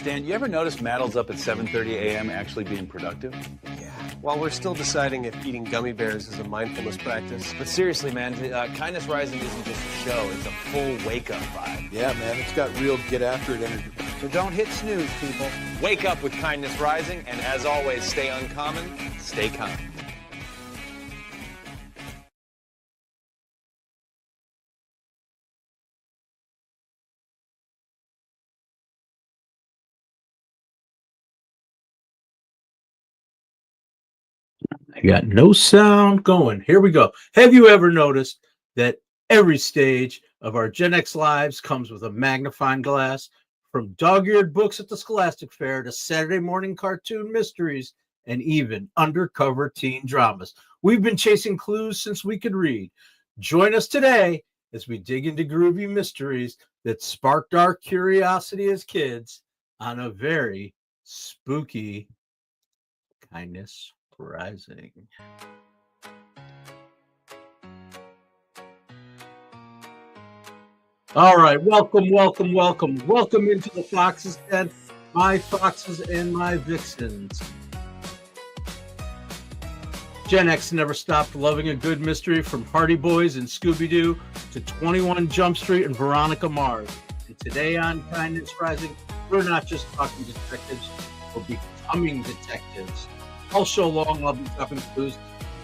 Stan, you ever notice Maddle's up at 7:30 a.m. actually being productive? Yeah. While we're still deciding if eating gummy bears is a mindfulness practice. But seriously, man, Kindness Rising isn't just a show. It's a full wake-up vibe. Yeah, man, it's got real get-after-it energy. So don't hit snooze, people. Wake up with Kindness Rising, and as always, stay uncommon, stay kind. I got no sound going. Here we go. Have you ever noticed that every stage of our Gen X lives comes with a magnifying glass? From dog-eared books at the Scholastic Fair to Saturday morning cartoon mysteries and even undercover teen dramas. We've been chasing clues since we could read. Join us today as we dig into groovy mysteries that sparked our curiosity as kids on a very spooky Kindness Rising. All right, welcome into the Fox's Den, my foxes and my vixens. Gen X never stopped loving a good mystery, from Hardy Boys and Scooby-Doo to 21 Jump Street and Veronica Mars. And today on Kindness Rising, we're not just talking detectives, we're becoming detectives. All show long, I'll be dropping clues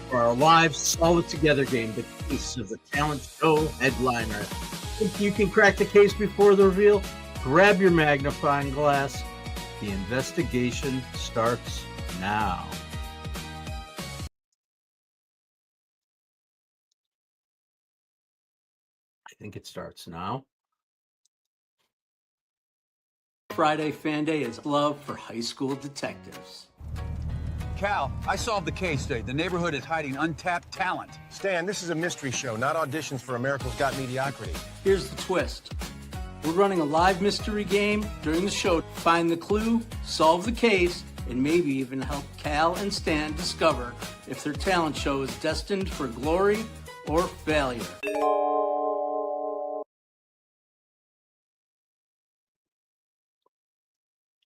for our live Solve It Together game, the case of the talent show headliner. Think you can crack the case before the reveal? Grab your magnifying glass. The investigation starts now. I think it starts now. Friday Fan Day is love for high school detectives. Cal, I solved the case today. The neighborhood is hiding untapped talent. Stan, this is a mystery show, not auditions for America's Got Mediocrity. Here's the twist. We're running a live mystery game during the show. Find the clue, solve the case, and maybe even help Cal and Stan discover if their talent show is destined for glory or failure.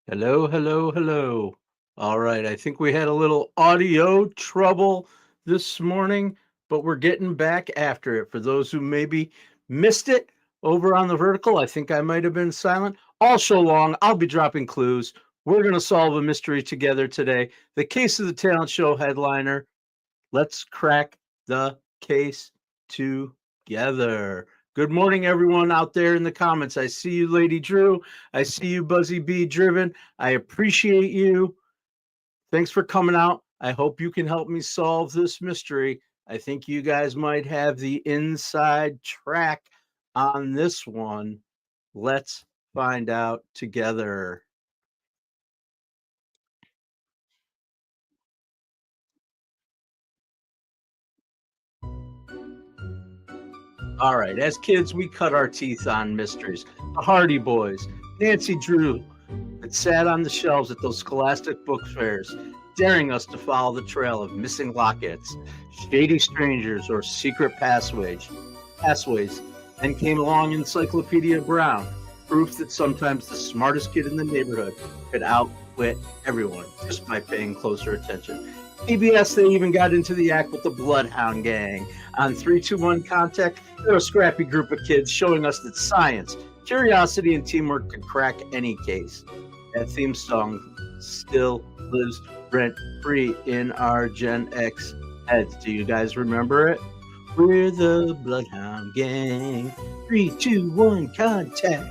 Hello. All right, I think we had a little audio trouble this morning, but we're getting back after it. For those who maybe missed it over on the vertical, I think I might have been silent. All show long, I'll be dropping clues. We're going to solve a mystery together today. The case of the talent show headliner. Let's crack the case together. Good morning, everyone out there in the comments. I see you, Lady Drew. I see you, Buzzy B Driven. I appreciate you. Thanks for coming out. I hope you can help me solve this mystery. I think you guys might have the inside track on this one. Let's find out together. All right, as kids, we cut our teeth on mysteries. The Hardy Boys, Nancy Drew, that sat on the shelves at those Scholastic book fairs, daring us to follow the trail of missing lockets, shady strangers, or secret pathways. Then came along Encyclopedia Brown, proof that sometimes the smartest kid in the neighborhood could outwit everyone just by paying closer attention. PBS, they even got into the act with the Bloodhound Gang. On 321 Contact, they're a scrappy group of kids showing us that science, curiosity, and teamwork could crack any case. That theme song still lives rent-free in our Gen X heads. Do you guys remember it? We're the Bloodhound Gang. 3, 2, 1, contact.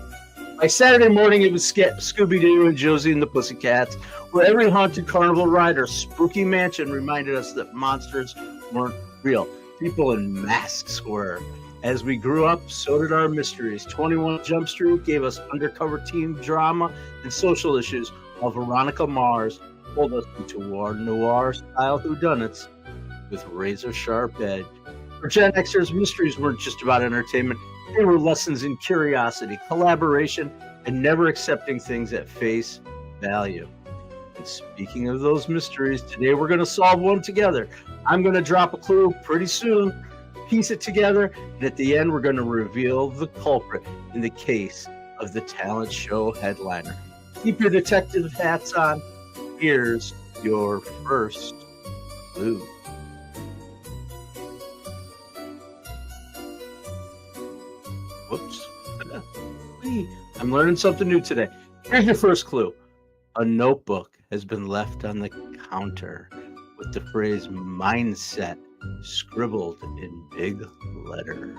By Saturday morning, it was Scooby-Doo and Josie and the Pussycats, where every haunted carnival ride or spooky mansion reminded us that monsters weren't real. People in masks were. As we grew up, so did our mysteries. 21 Jump Street gave us undercover teen drama and social issues, while Veronica Mars pulled us into our noir-style whodunits with razor-sharp edge. For Gen Xers, mysteries weren't just about entertainment. They were lessons in curiosity, collaboration, and never accepting things at face value. And speaking of those mysteries, today we're going to solve one together. I'm going to drop a clue pretty soon, piece it together, and at the end we're going to reveal the culprit in the case of the talent show headliner. Keep your detective hats on. Here's your first clue. Whoops. I'm learning something new today. Here's your first clue. A notebook has been left on the counter with the phrase mindset scribbled in big letters.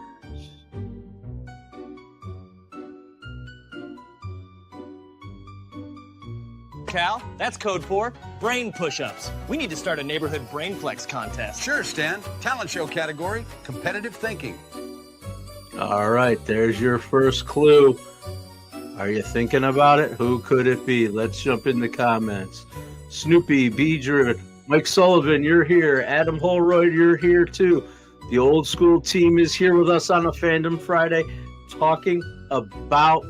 Cal, that's code for brain push-ups. We need to start a neighborhood brain flex contest. Sure, Stan. Talent show category, competitive thinking. All right, there's your first clue. Are you thinking about it? Who could it be? Let's jump in the comments. Snoopy, B-Driven, Mike Sullivan, you're here. Adam Holroyd, you're here too. The old school team is here with us on a Fandom Friday talking about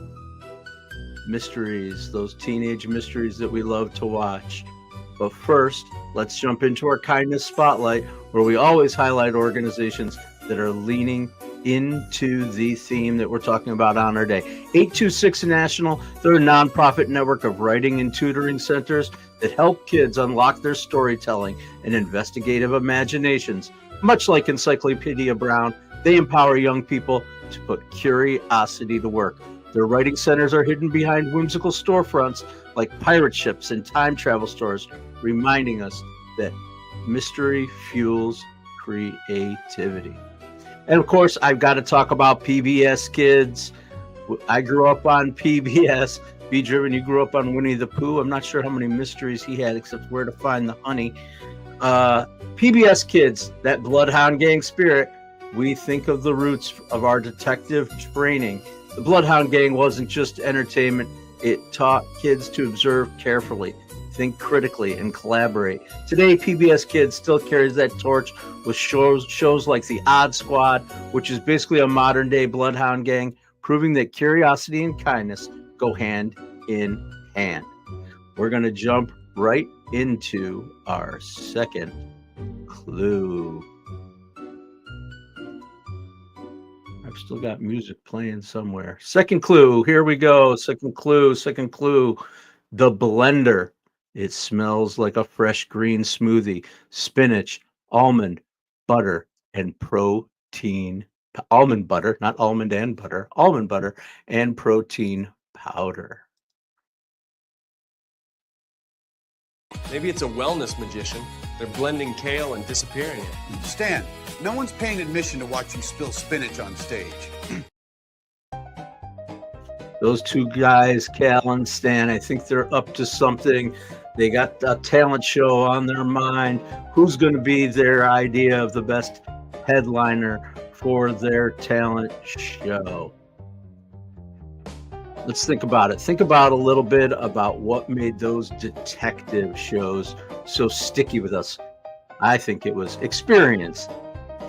mysteries, those teenage mysteries that we love to watch. But first, let's jump into our Kindness Spotlight, where we always highlight organizations that are leaning into the theme that we're talking about on our day. 826 National, they're a nonprofit network of writing and tutoring centers that help kids unlock their storytelling and investigative imaginations. Much like Encyclopedia Brown, they empower young people to put curiosity to work. Their writing centers are hidden behind whimsical storefronts like pirate ships and time travel stores, reminding us that mystery fuels creativity. And of course, I've got to talk about PBS Kids. I grew up on PBS. B-Driven, you grew up on Winnie the Pooh. I'm not sure how many mysteries he had except where to find the honey. PBS Kids, that Bloodhound Gang spirit, we think of the roots of our detective training. The Bloodhound Gang wasn't just entertainment. It taught kids to observe carefully, think critically, and collaborate. Today, PBS Kids still carries that torch with shows like The Odd Squad, which is basically a modern-day Bloodhound Gang, proving that curiosity and kindness go hand in hand. We're going to jump right into our second clue. I've still got music playing somewhere. Second clue. Here we go. Second clue. The blender. It smells like a fresh green smoothie. Spinach, almond, butter, and protein. Almond butter, not almond and butter. Almond butter and protein powder. Maybe it's a wellness magician. They're blending kale and disappearing it. Stan, no one's paying admission to watch you spill spinach on stage. Those two guys, Cal and Stan, I think they're up to something. They got a talent show on their mind. Who's going to be their idea of the best headliner for their talent show? Let's think about it. Think about a little bit about what made those detective shows so sticky with us. I think it was experience,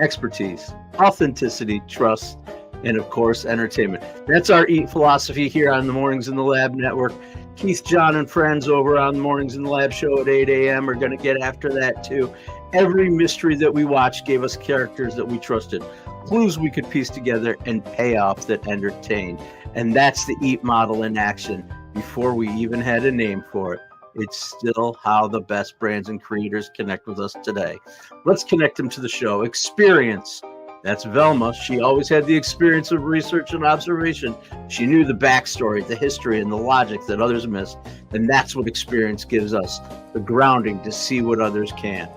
expertise, authenticity, trust, and of course, entertainment. That's our EAT philosophy here on the Mornings in the Lab Network. Keith, John, and friends over on the Mornings in the Lab show at 8 a.m. are going to get after that too. Every mystery that we watched gave us characters that we trusted, clues we could piece together, and payoffs that entertained. And that's the EAT model in action before we even had a name for it. It's still how the best brands and creators connect with us today. Let's connect them to the show. Experience. That's Velma. She always had the experience of research and observation. She knew the backstory, the history, and the logic that others missed. And that's what experience gives us, the grounding to see what others can't.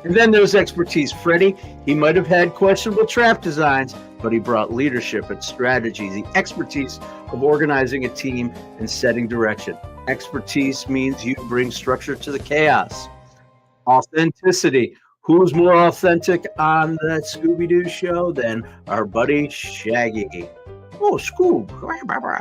And then there's expertise. Freddie, he might have had questionable trap designs, but he brought leadership and strategy, the expertise of organizing a team and setting direction. Expertise means you bring structure to the chaos. Authenticity. Who's more authentic on that Scooby-Doo show than our buddy Shaggy? Oh, Scoob.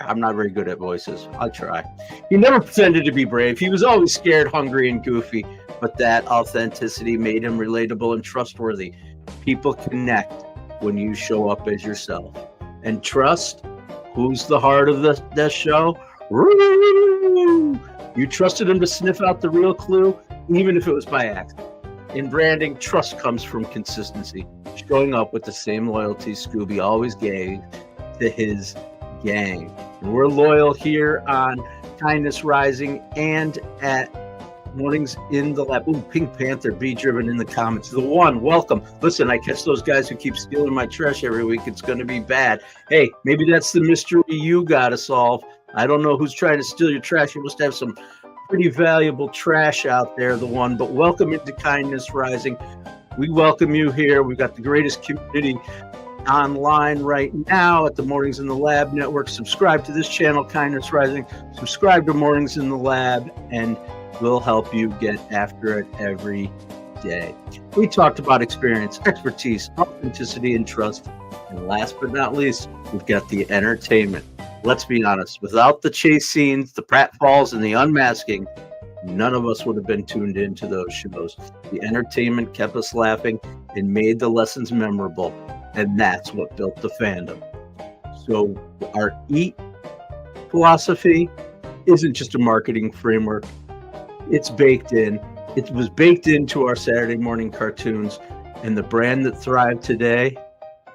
I'm not very good at voices. I'll try. He never pretended to be brave. He was always scared, hungry, and goofy. But that authenticity made him relatable and trustworthy. People connect when you show up as yourself. And trust, who's the heart of the show? You trusted him to sniff out the real clue, even if it was by accident. In branding, trust comes from consistency, showing up with the same loyalty Scooby always gave to his gang. And we're loyal here on Kindness Rising and at Mornings in the Lab. Ooh, Pink Panther, Be Driven in the comments. The one, welcome. Listen, I catch those guys who keep stealing my trash every week. It's going to be bad. Hey, maybe that's the mystery you got to solve. I don't know who's trying to steal your trash. You must have some pretty valuable trash out there, the one. But welcome into Kindness Rising. We welcome you here. We've got the greatest community online right now at the Mornings in the Lab Network. Subscribe to this channel, Kindness Rising. Subscribe to Mornings in the Lab, and we'll help you get after it every day. We talked about experience, expertise, authenticity, and trust. And last but not least, we've got the entertainment. Let's be honest, without the chase scenes, the pratfalls, and the unmasking, none of us would have been tuned into those shows. The entertainment kept us laughing and made the lessons memorable, and that's what built the fandom. So our EAT philosophy isn't just a marketing framework. It's baked in. It was baked into our Saturday morning cartoons, and the brand that thrived today,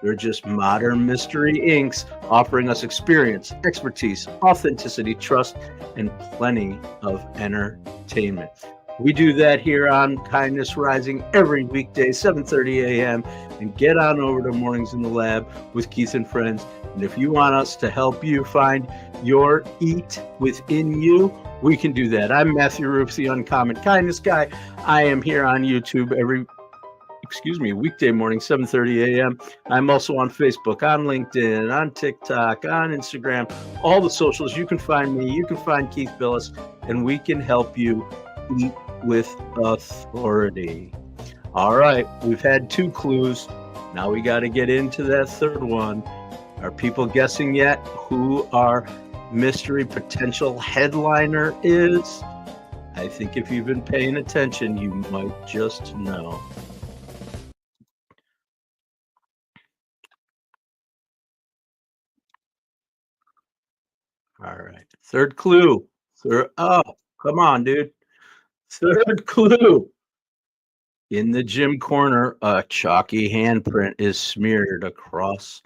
they're just modern mystery inks offering us experience, expertise, authenticity, trust, and plenty of entertainment. We do that here on Kindness Rising every weekday, 7:30 a.m. And get on over to Mornings in the Lab with Keith and Friends. And if you want us to help you find your EAT within you, we can do that. I'm Matthew Roof, the Uncommon Kindness Guy. I am here on YouTube weekday morning, 7:30 a.m. I'm also on Facebook, on LinkedIn, on TikTok, on Instagram, all the socials. You can find me, you can find Keith Billis, and we can help you eat with authority. All right, we've had 2 clues. Now we got to get into that third one. Are people guessing yet who our mystery potential headliner is? I think if you've been paying attention, you might just know. All right, third clue. Oh, come on, dude. Third clue. In the gym corner, a chalky handprint is smeared across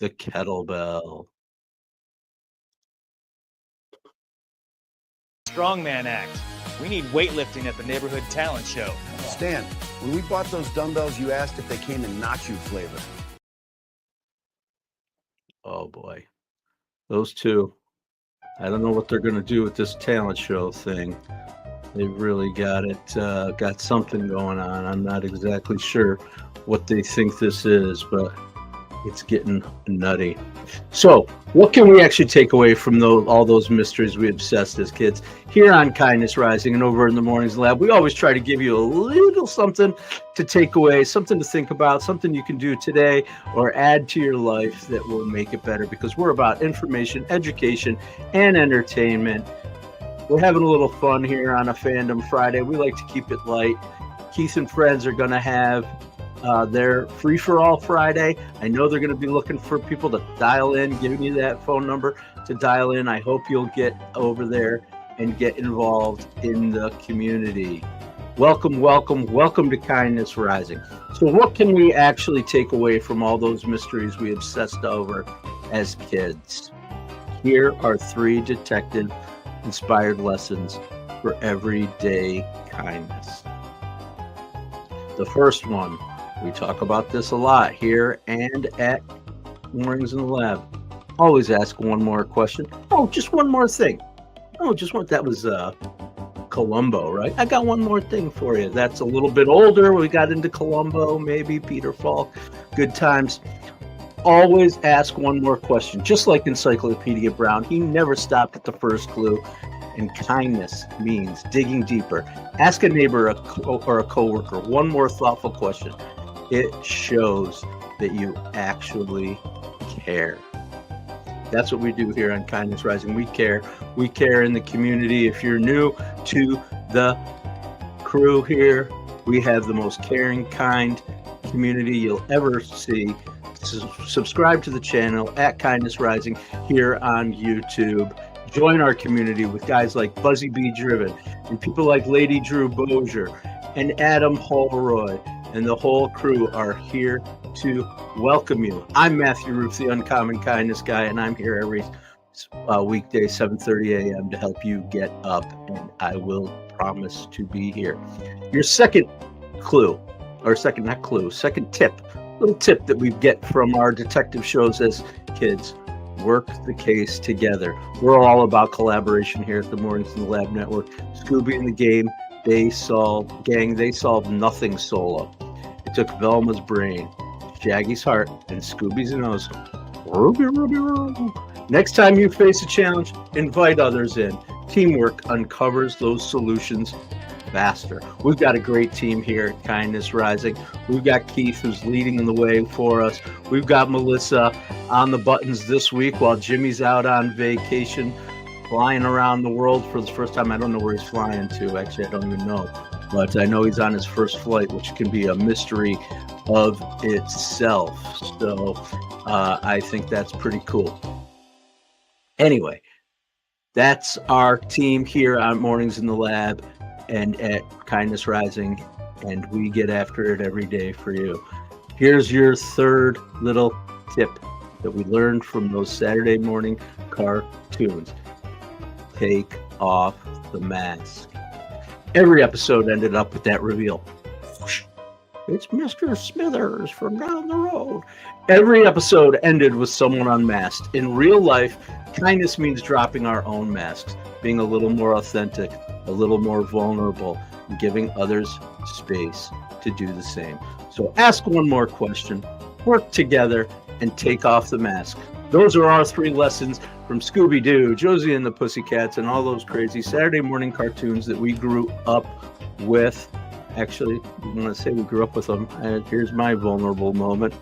the kettlebell. Strongman act. We need weightlifting at the neighborhood talent show. Stan, when we bought those dumbbells, you asked if they came in nacho flavor. Oh boy, those two. I don't know what they're going to do with this talent show thing. They've really got it, got something going on. I'm not exactly sure what they think this is, but it's getting nutty. So what can we actually take away from all those mysteries we obsessed as kids? Here on Kindness Rising and over in the Mornings Lab, we always try to give you a little something to take away, something to think about, something you can do today or add to your life that will make it better, because we're about information, education, and entertainment. We're having a little fun here on a Fandom Friday. We like to keep it light. Keith and Friends are going to have their free-for-all Friday. I know they're going to be looking for people to dial in, giving you that phone number to dial in. I hope you'll get over there and get involved in the community. Welcome, welcome, welcome to Kindness Rising. So what can we actually take away from all those mysteries we obsessed over as kids? Here are 3 detective-inspired lessons for everyday kindness. The first one, we talk about this a lot here and at Mornings in the Lab. Always ask one more question. Oh, just one more thing. Oh, just one. That was Columbo, right? I got one more thing for you. That's a little bit older. We got into Columbo, maybe Peter Falk. Good times. Always ask one more question. Just like Encyclopedia Brown, he never stopped at the first clue. And kindness means digging deeper. Ask a neighbor or a coworker one more thoughtful question. It shows that you actually care. That's what we do here on Kindness Rising. We care. We care in the community. If you're new to the crew here, we have the most caring, kind community you'll ever see. Subscribe to the channel at Kindness Rising here on YouTube. Join our community with guys like Buzzy B. Driven and people like Lady Drew Bozier and Adam Holroyd, and the whole crew are here to welcome you. I'm Matthew Roof, the Uncommon Kindness Guy, and I'm here every weekday 7:30 a.m. to help you get up, and I will promise to be here. Your second clue, or second tip, little tip that we get from our detective shows as kids: work the case together. We're all about collaboration here at the Mornings in the Lab Network. Scooby and the Gang, they solved nothing solo. It took Velma's brain, Shaggy's heart, and Scooby's nose. Ruby, Ruby, Ruby. Next time you face a challenge, invite others in. Teamwork uncovers those solutions faster. We've got a great team here at Kindness Rising. We've got Keith, who's leading the way for us. We've got Melissa on the buttons this week while Jimmy's out on vacation, flying around the world for the first time. I don't know where he's flying to. Actually, I don't even know. But I know he's on his first flight, which can be a mystery of itself. So I think that's pretty cool. Anyway, that's our team here on Mornings in the Lab and at Kindness Rising, and we get after it every day for you. Here's your third little tip that we learned from those Saturday morning cartoons. Take off the mask. Every episode ended up with that reveal. It's Mr. Smithers from down the road. Every episode ended with someone unmasked. In real life, kindness means dropping our own masks, being a little more authentic, a little more vulnerable, and giving others space to do the same. So ask one more question, work together, and take off the mask. Those are our 3 lessons from Scooby-Doo, Josie and the Pussycats, and all those crazy Saturday morning cartoons that we grew up with. Actually, I'm going to say we grew up with them. And here's my vulnerable moment.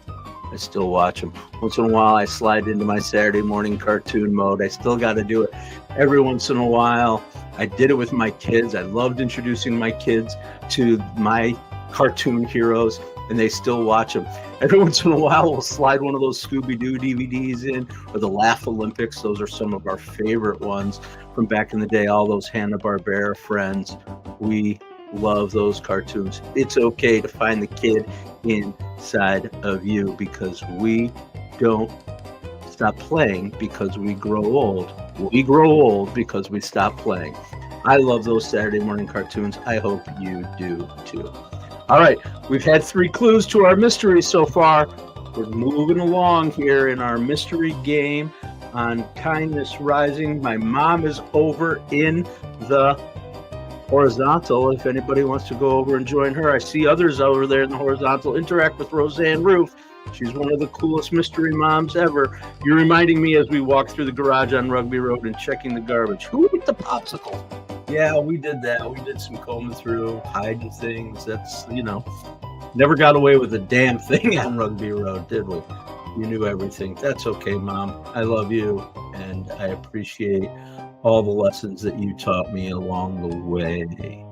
I still watch them. Once in a while, I slide into my Saturday morning cartoon mode. I still got to do it every once in a while. I did it with my kids. I loved introducing my kids to my cartoon heroes, and they still watch them. Every once in a while, we'll slide one of those Scooby-Doo DVDs in, or the Laugh Olympics. Those are some of our favorite ones from back in the day, all those Hanna-Barbera friends. We love those cartoons. It's okay to find the kid inside of you, because we don't stop playing because we grow old. We grow old because we stop playing. I love those Saturday morning cartoons. I hope you do too. All right, we've had 3 clues to our mystery so far. We're moving along here in our mystery game on Kindness Rising. My mom is over in the horizontal. If anybody wants to go over and join her, I see others over there in the horizontal. Interact with Roseanne Roof. She's one of the coolest mystery moms ever. You're reminding me as we walk through the garage on Rugby Road and checking the garbage. Who ate the popsicle? Yeah, we did that. We did some combing through, hiding things. That's, never got away with a damn thing on Rugby Road, did we? You knew everything. That's okay, Mom. I love you, and I appreciate all the lessons that you taught me along the way.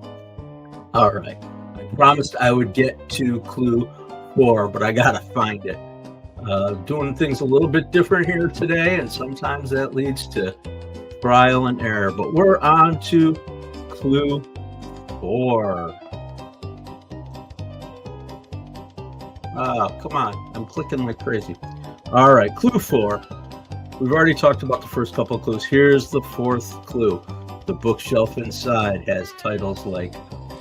All right. I promised I would get to clue 4, but I gotta find it. Doing things a little bit different here today, and sometimes that leads to trial and error. But we're on to clue 4. Oh, come on. I'm clicking like crazy. All right, clue 4. We've already talked about the first couple of clues. Here's the 4th clue. The bookshelf inside has titles like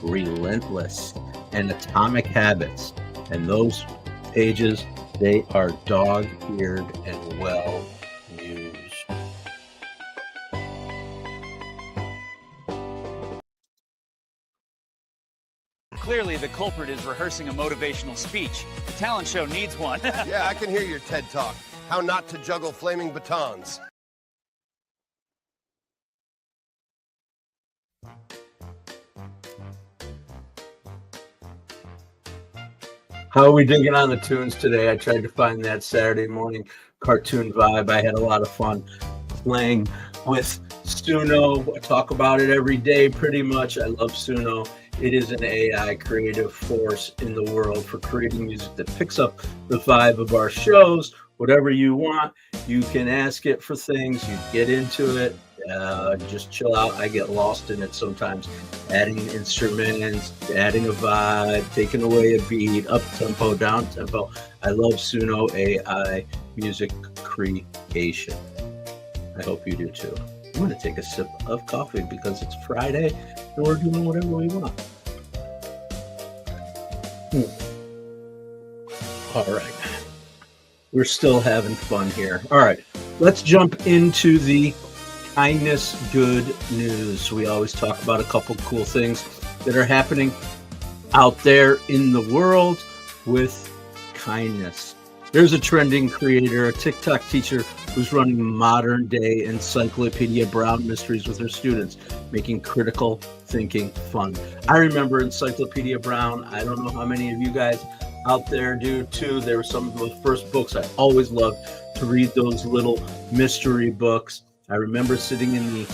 Relentless and Atomic Habits. And those pages, they are dog-eared and well-used. Clearly, the culprit is rehearsing a motivational speech. The talent show needs one. Yeah, I can hear your TED Talk. How not to juggle flaming batons. How are we digging on the tunes today? I tried to find that Saturday morning cartoon vibe. I had a lot of fun playing with Suno. I talk about it every day pretty much. I love Suno. It is an AI creative force in the world for creating music that picks up the vibe of our shows. Whatever you want, you can ask it for things. You get into it, just chill out. I get lost in it sometimes, adding instruments, adding a vibe, taking away a beat, up tempo, down tempo. I love Suno AI music creation. I hope you do too. I'm going to take a sip of coffee because it's Friday and we're doing whatever we want. All right. We're still having fun here. All right. Let's jump into the Kindness Good News. We always talk about a couple cool things that are happening out there in the world with kindness. There's a trending creator, a TikTok teacher who's running modern day Encyclopedia Brown mysteries with her students, making critical thinking fun. I remember Encyclopedia Brown. I don't know how many of you guys out there do too. They were some of the first books I always loved to read, those little mystery books. I remember sitting in the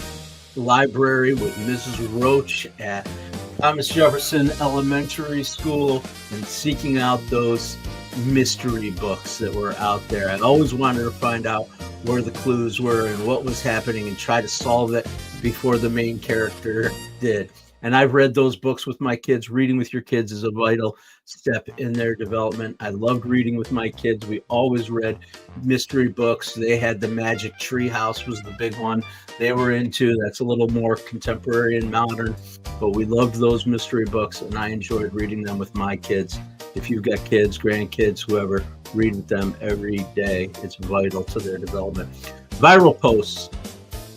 library with Mrs. Roach at Thomas Jefferson Elementary School and seeking out those mystery books that were out there. I always wanted to find out where the clues were and what was happening and try to solve it before the main character did. And I've read those books with my kids. Reading with your kids is a vital step in their development. I loved reading with my kids. We always read mystery books. They had the Magic Tree House was the big one they were into. That's a little more contemporary and modern, but we loved those mystery books, and I enjoyed reading them with my kids. If you've got kids, grandkids, whoever, read with them every day. It's vital to their development. Viral posts.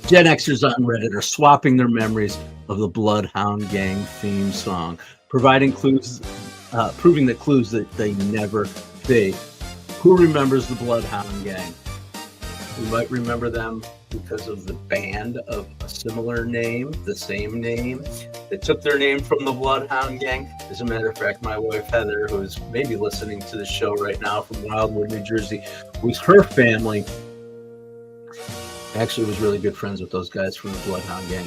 Gen Xers on Reddit are swapping their memories of the Bloodhound Gang theme song, proving that clues that they never fade. Who remembers the Bloodhound Gang? We might remember them because of the band of a similar name, the same name. They took their name from the Bloodhound Gang. As a matter of fact, my wife Heather, who is maybe listening to the show right now from Wildwood, New Jersey, was her family. Actually was really good friends with those guys from the Bloodhound Gang.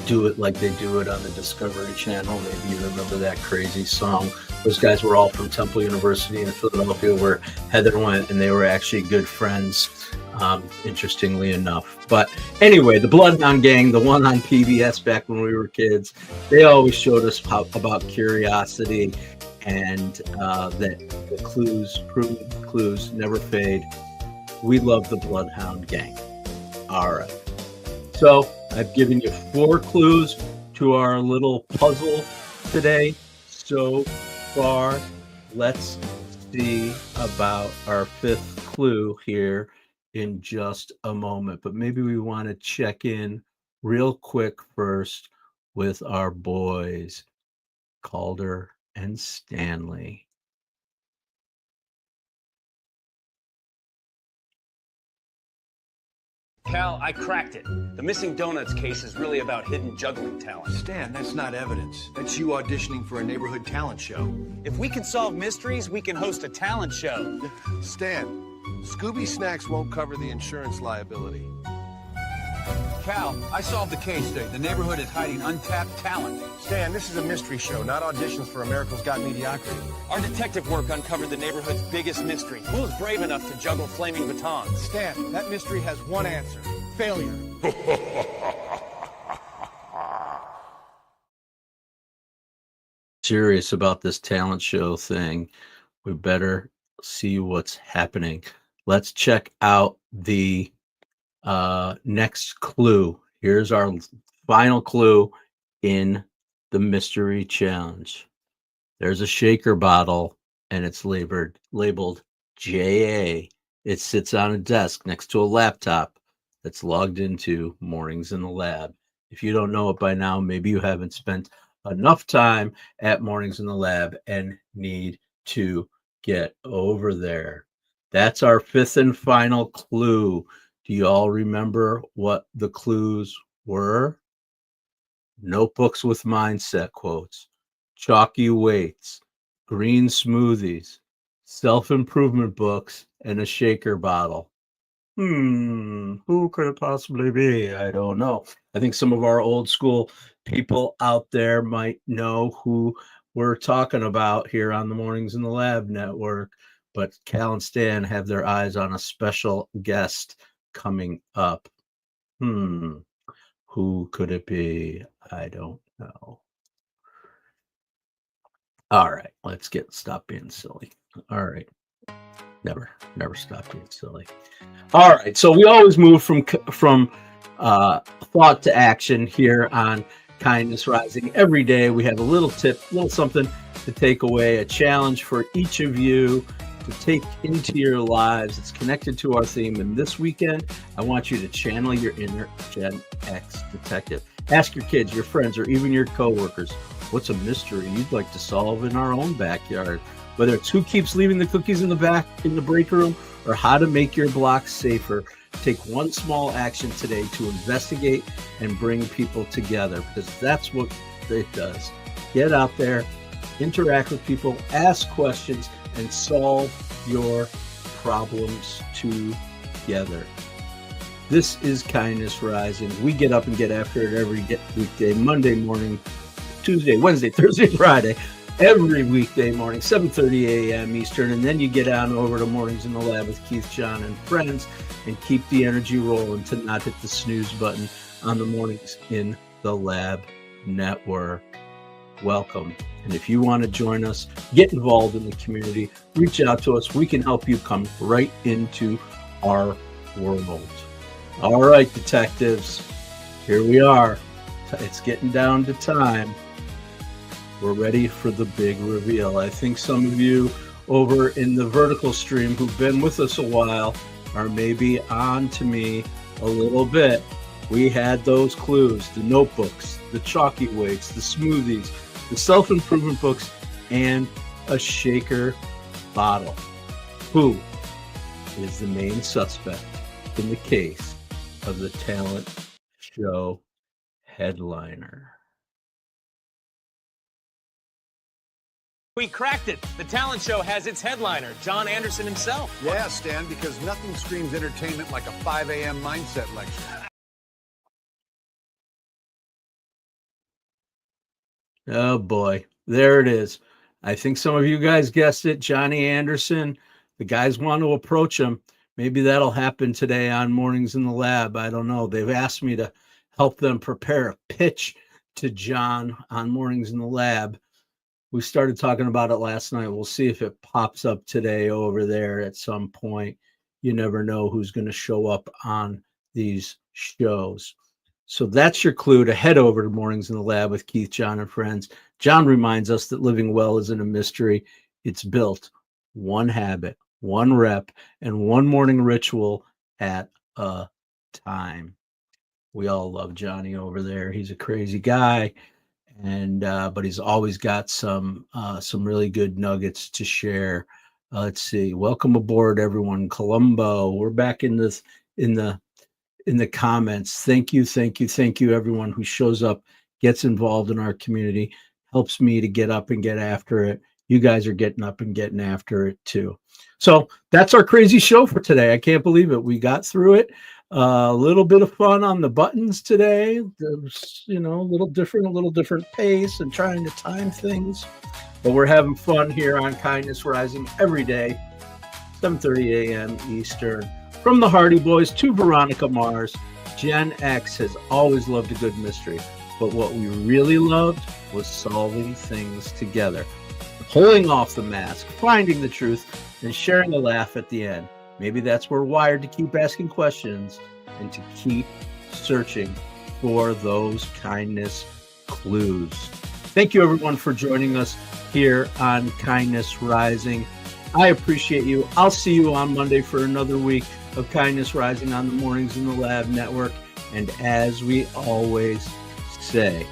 Do it like they do it on the Discovery Channel. Maybe you remember that crazy song. Those guys were all from Temple University in Philadelphia, where Heather went, and they were actually good friends, interestingly enough. But anyway, the Bloodhound Gang, the one on PBS back when we were kids, they always showed us about curiosity and that the clues never fade. We love the Bloodhound Gang. All right. So I've given you 4 clues to our little puzzle today so far. Let's see about our 5th clue here in just a moment. But maybe we want to check in real quick first with our boys, Calder and Stanley. Cal, I cracked it. The missing donuts case is really about hidden juggling talent. Stan, that's not evidence. That's you auditioning for a neighborhood talent show. If we can solve mysteries, we can host a talent show. Stan, Scooby Snacks won't cover the insurance liability. Cal, I solved the case today. The neighborhood is hiding untapped talent. Stan, this is a mystery show, not auditions for America's Got Mediocrity. Our detective work uncovered the neighborhood's biggest mystery. Who's brave enough to juggle flaming batons? Stan, that mystery has one answer. Failure. Serious about this talent show thing. We better see what's happening. Let's check out the next clue. Here's our final clue in the mystery challenge. There's a shaker bottle and it's labeled JA. It sits on a desk next to a laptop that's logged into Mornings in the Lab. If you don't know it by now, maybe you haven't spent enough time at Mornings in the Lab and need to get over there. That's our 5th and final clue. Do you all remember what the clues were? Notebooks with mindset quotes, chalky weights, green smoothies, self-improvement books, and a shaker bottle. Who could it possibly be? I don't know. I think some of our old school people out there might know who we're talking about here on the Mornings in the Lab network, but Cal and Stan have their eyes on a special guest coming up. Who could it be? I don't know. All right, let's stop being silly. All right. Never stop being silly. All right, so we always move from thought to action here on Kindness Rising. Every day we have a little tip, little something to take away, a challenge for each of you to take into your lives. It's connected to our theme, and this weekend I want you to channel your inner Gen X detective. Ask your kids, your friends, or even your coworkers, what's a mystery you'd like to solve in our own backyard? Whether it's who keeps leaving the cookies in the break room, or how to make your block safer, take one small action today to investigate and bring people together, because that's what it does. Get out there, interact with people, ask questions, and solve your problems together. This is Kindness Rising. We get up and get after it every weekday, Monday morning, Tuesday, Wednesday, Thursday, Friday, every weekday morning, 7:30 a.m. Eastern. And then you get on over to Mornings in the Lab with Keith, John, and friends, and keep the energy rolling to not hit the snooze button on the Mornings in the Lab network. Welcome. And if you want to join us, get involved in the community, reach out to us. We can help you come right into our world. All right, detectives, here we are. It's getting down to time. We're ready for the big reveal. I think some of you over in the vertical stream who've been with us a while are maybe on to me a little bit. We had those clues, the notebooks, the chalky weights, the smoothies, the self-improvement books, and a shaker bottle. Who is the main suspect in the case of the talent show headliner? We cracked it. The talent show has its headliner, John Anderson himself. Yeah, Stan, because nothing screams entertainment like a 5 a.m. mindset lecture. Oh boy, there it is. I think some of you guys guessed it, Johnny Anderson. The guys want to approach him. Maybe that'll happen today on Mornings in the Lab. I don't know. They've asked me to help them prepare a pitch to John on Mornings in the Lab. We started talking about it last night. We'll see if it pops up today over there at some point. You never know who's going to show up on these shows. So that's your clue to head over to Mornings in the Lab with Keith, John, and friends. John reminds us that living well isn't a mystery. It's built one habit, one rep, and one morning ritual at a time. We all love Johnny over there. He's a crazy guy, and but he's always got some really good nuggets to share. Let's see. Welcome aboard, everyone. Colombo. We're back in the comments. Thank you, everyone who shows up, gets involved in our community, helps me to get up and get after it. You guys are getting up and getting after it too. So that's our crazy show for today. I can't believe it. We got through it. A little bit of fun on the buttons today. There's, a little different pace and trying to time things. But we're having fun here on Kindness Rising every day, 7:30 a.m. Eastern. From the Hardy Boys to Veronica Mars, Gen X has always loved a good mystery. But what we really loved was solving things together. Pulling off the mask, finding the truth, and sharing a laugh at the end. Maybe that's where we're wired to keep asking questions and to keep searching for those kindness clues. Thank you, everyone, for joining us here on Kindness Rising. I appreciate you. I'll see you on Monday for another week of Kindness Rising on the Mornings in the Lab network. And as we always say,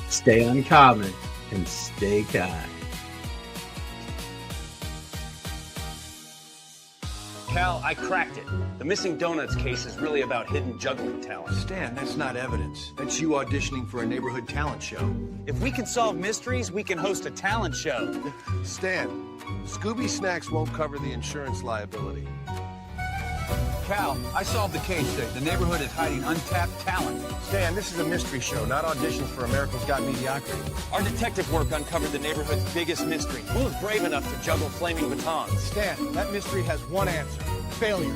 stay uncommon and stay kind. Cal, I cracked it. The missing donuts case is really about hidden juggling talent. Stan, that's not evidence. That's you auditioning for a neighborhood talent show. If we can solve mysteries, we can host a talent show. Stan, Scooby Snacks won't cover the insurance liability. Cal, I solved the case today. The neighborhood is hiding untapped talent. Stan, this is a mystery show, not auditions for America's Got Mediocrity. Our detective work uncovered the neighborhood's biggest mystery. Who is brave enough to juggle flaming batons? Stan, that mystery has one answer. Failure.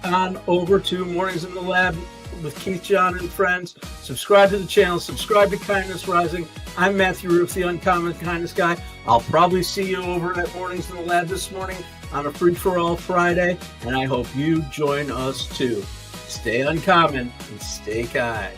On over to Mornings in the Lab with Keith, John, and friends. Subscribe to the channel. Subscribe to Kindness Rising. I'm Matthew Roof, the Uncommon Kindness Guy. I'll probably see you over at Mornings in the Lab this morning on a Free-for-All Friday, and I hope you join us too. Stay uncommon and stay kind.